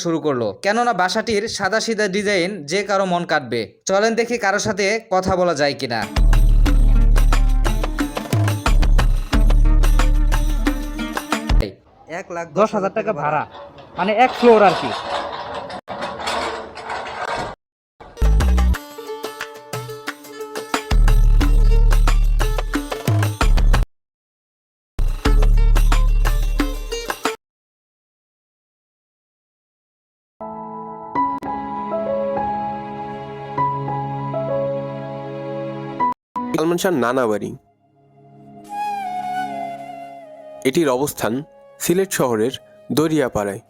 শুরু করলো, কেননা বাসাটির সাদাসিধা ডিজাইন যে কারো মন কাটবে। চলেন দেখি কারোর সাথে কথা বলা যায় কিনা। 1,10,000 টাকা ভাড়া, মানে 1 ফ্লোর আর কি। সালমান শাহর নানা বাড়ি। এটির অবস্থান সিলেট শহরের দরিয়াপাড়ায়।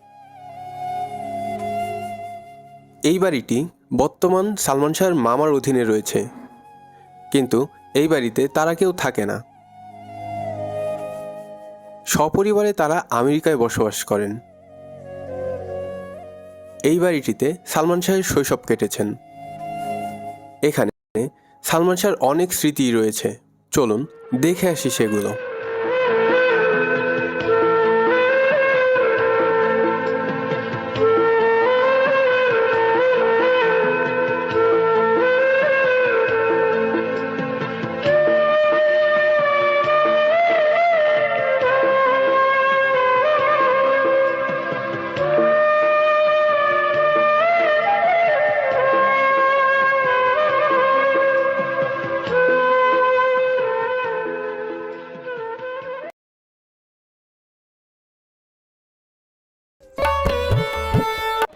এই বাড়িটি বর্তমান সালমান শাহর মামার অধীনে রয়েছে, কিন্তু এই বাড়িতে তারা কেউ থাকে না। সপরিবারে তারা আমেরিকায় বসবাস করেন। এই বাড়িটিতে সালমান শাহের শৈশব কেটেছেন। এখানে সালমান শাহর অনেক স্মৃতি রয়েছে, চলুন দেখে আসি সেগুলো।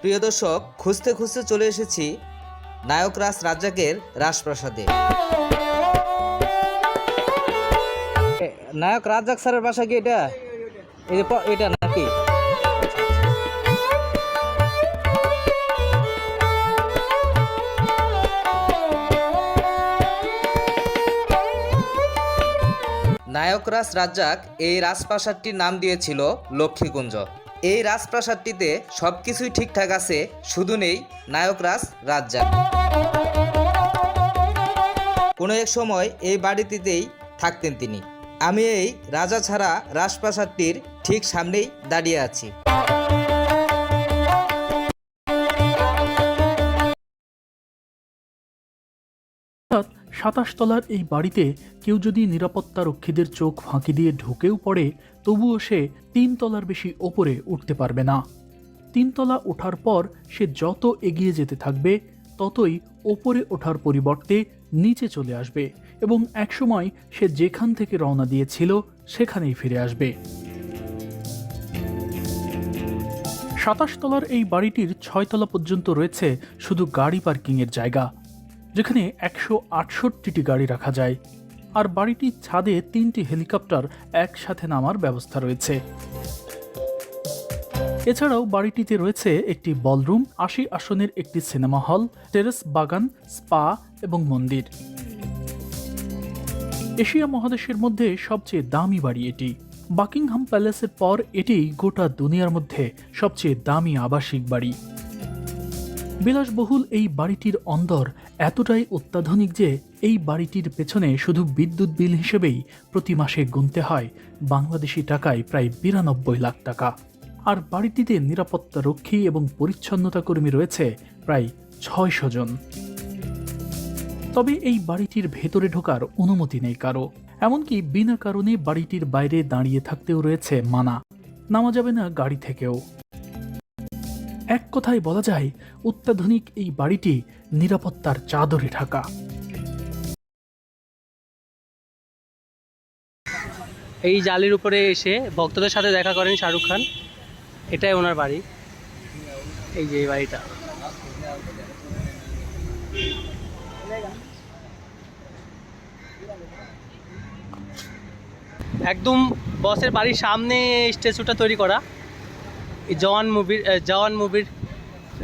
প্রিয় দর্শক, খুঁজতে খুঁজতে চলে এসেছি নায়ক রাজ রাজ্জাকের রাজপ্রাসাদে। নায়ক রাজ্জাক স্যারের বাসা কি এটা? এই যে এটা নাকি? নায়ক রাজ রাজ্জাক এই রাজপ্রাসাদটির নাম দিয়েছিল লক্ষ্মীকুঞ্জ। এই রাজপ্রাসাদটিতে সবকিছুই ঠিকঠাক আছে, শুধু নেই নায়ক রাজ রাজ্জাক। কোনো এক সময় এই বাড়িটিতেই থাকতেন তিনি। আমি এই রাজা ছাড়া রাজপ্রাসাদটির ঠিক সামনেই দাঁড়িয়ে আছি। 27 তলার এই বাড়িতে কেউ যদি নিরাপত্তা রক্ষীদের চোখ ফাঁকি দিয়ে ঢুকেও পড়ে, তবুও সে 3 তলার বেশি ওপরে উঠতে পারবে না। 3 তলা ওঠার পর সে যত এগিয়ে যেতে থাকবে, ততই ওপরে ওঠার পরিবর্তে নিচে চলে আসবে এবং একসময় সে যেখান থেকে রওনা দিয়েছিল সেখানেই ফিরে আসবে। 27 তলার এই বাড়িটির 6 তলা পর্যন্ত রয়েছে শুধু গাড়ি পার্কিংয়ের জায়গা, যেখানে 168টি গাড়ি রাখা যায়। আর বাড়িটির ছাদে 3টি হেলিকপ্টার একসাথে নামার ব্যবস্থা রয়েছে। এছাড়াও বাড়িটিতে রয়েছে একটি বলরুম, 80 আসনের একটি সিনেমা হল, টেরেস বাগান, স্পা এবং মন্দির। এশিয়া মহাদেশের মধ্যে সবচেয়ে দামি বাড়ি এটি। বাকিংহাম প্যালেসের পর এটি গোটা দুনিয়ার মধ্যে সবচেয়ে দামি আবাসিক বাড়ি। বিলাসবহুল এই বাড়িটির অন্দর এতটাই অত্যাধুনিক যে এই বাড়িটির পেছনে শুধু বিদ্যুৎ বিল হিসেবেই প্রতি মাসে গুনতে হয় বাংলাদেশি টাকায় প্রায় 92 লাখ টাকা। আর বাড়িটিতে নিরাপত্তা রক্ষী এবং পরিচ্ছন্নতা কর্মী রয়েছে প্রায় 600 জন। তবে এই বাড়িটির ভেতরে ঢোকার অনুমতি নেই কারো, এমনকি বিনা কারণে বাড়িটির বাইরে দাঁড়িয়ে থাকতেও রয়েছে মানা। নামা যাবে না গাড়ি থেকেও। এক কথায় বলা যায়, অত্যাধুনিক এই বাড়িটি নিরাপত্তার চাদরে ঢাকা। এই জালির উপরে এসে ভক্তদের সাথে দেখা করেন শাহরুখ খান। এটাই ওনার বাড়ি, এই যে এই বাড়িটা। একদম বসের বাড়ির সামনে স্ট্যাচুটা তৈরি করা। এই জওয়ান মুভির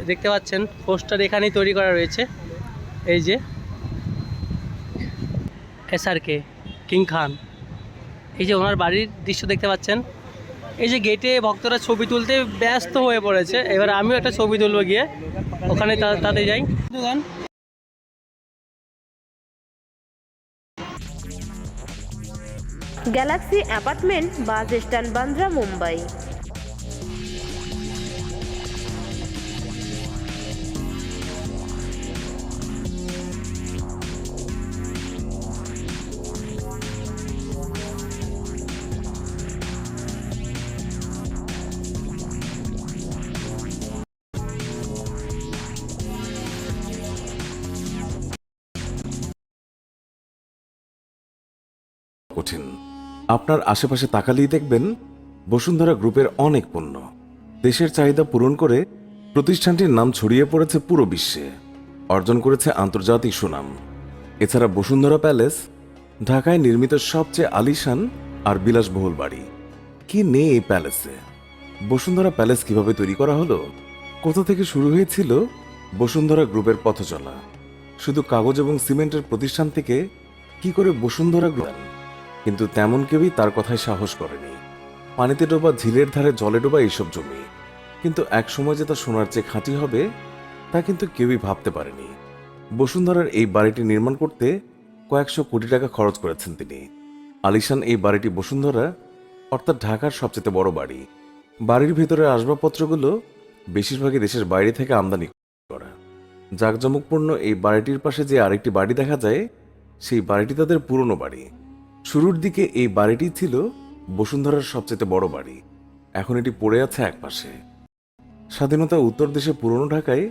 দেখতে পাচ্ছেন পোস্টার এখানেই তৈরি করা রয়েছে। এই যে SRK কিং খান, এই যে ওনার বাড়ির দৃশ্য দেখতে পাচ্ছেন। এই যে গেটে ভক্তরা ছবি তুলতে ব্যস্ত হয়ে পড়েছে। এবার আমিও একটা ছবি তুলবো গিয়ে, ওখানে তাতে যাই। Galaxy apartment, bus stand, Bandra, Mumbai. কঠিন। আপনার আশেপাশে তাকালেই দেখবেন বসুন্ধরা গ্রুপের অনেক পণ্য। দেশের চাহিদা পূরণ করে প্রতিষ্ঠানটির নাম ছড়িয়ে পড়েছে পুরো বিশ্বে, অর্জন করেছে আন্তর্জাতিক সুনাম। এছাড়া বসুন্ধরা প্যালেস ঢাকায় নির্মিত সবচেয়ে আলিশান আর বিলাসবহুল বাড়ি। কি নেই এই প্যালেসে? বসুন্ধরা প্যালেস কিভাবে তৈরি করা হলো? কোথা থেকে শুরু হয়েছিল বসুন্ধরা গ্রুপের পথ চলা? শুধু কাগজ এবং সিমেন্টের প্রতিষ্ঠান থেকে কি করে বসুন্ধরা গ্রুপ? কিন্তু তেমন কেউই তার কথায় সাহস করেনি। পানিতে ডোবা, ঝিলের ধারে জলে ডোবা এইসব জমি, কিন্তু একসময় যে তা সোনার চেয়ে খাঁটি হবে তা কিন্তু কেউই ভাবতে পারেনি। বসুন্ধরার এই বাড়িটি নির্মাণ করতে কয়েকশো কোটি টাকা খরচ করেছেন তিনি। আলিশান এই বাড়িটি বসুন্ধরা অর্থাৎ ঢাকার সবচেয়ে বড় বাড়ি। বাড়ির ভিতরের আসবাবপত্রগুলো বেশিরভাগই দেশের বাইরে থেকে আমদানি করা। জাঁকজমকপূর্ণ এই বাড়িটির পাশে যে আরেকটি বাড়ি দেখা যায়, সেই বাড়িটি তাদের পুরনো বাড়ি। শুরুর দিকে এই বাড়িটি ছিল বসুন্ধরার সবচেয়ে বড় বাড়ি, এখন এটি পড়ে আছে একপাশে। স্বাধীনতা উত্তর দেশে পুরনো ঢাকায়